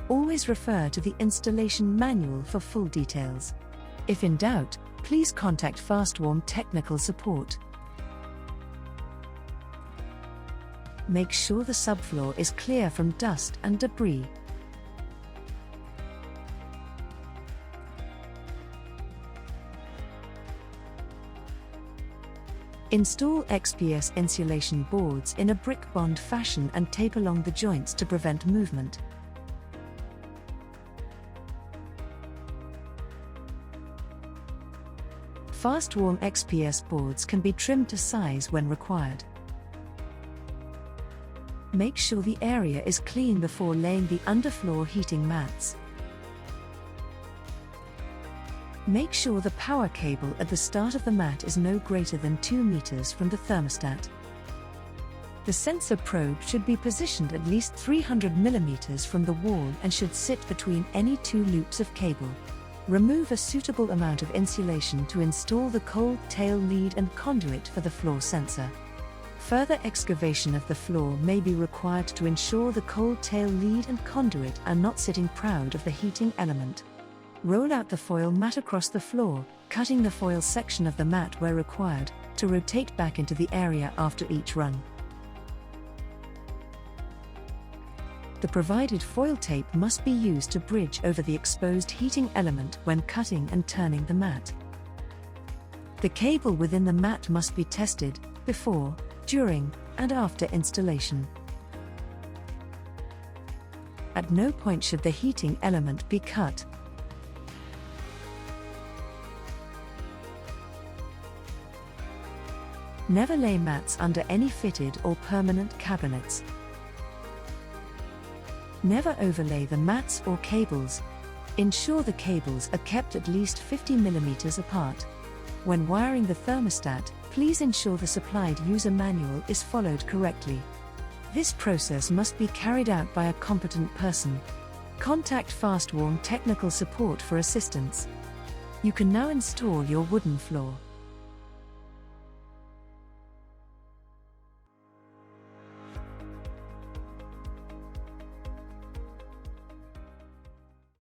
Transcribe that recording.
Always refer to the installation manual for full details. If in doubt, please contact Fastwarm technical support. Make sure the subfloor is clear from dust and debris. Install XPS insulation boards in a brick bond fashion and tape along the joints to prevent movement. Fastwarm XPS boards can be trimmed to size when required. Make sure the area is clean before laying the underfloor heating mats. Make sure the power cable at the start of the mat is no greater than 2 meters from the thermostat. The sensor probe should be positioned at least 300 millimeters from the wall and should sit between any 2 loops of cable. Remove a suitable amount of insulation to install the cold tail lead and conduit for the floor sensor. Further excavation of the floor may be required to ensure the cold tail lead and conduit are not sitting proud of the heating element. Roll out the foil mat across the floor, cutting the foil section of the mat where required, to rotate back into the area after each run. The provided foil tape must be used to bridge over the exposed heating element when cutting and turning the mat. The cable within the mat must be tested before, during, and after installation. At no point should the heating element be cut. Never lay mats under any fitted or permanent cabinets. Never overlay the mats or cables. Ensure the cables are kept at least 50 millimeters apart. When wiring the thermostat, please ensure the supplied user manual is followed correctly. This process must be carried out by a competent person. Contact Fastwarm technical support for assistance. You can now install your wooden floor.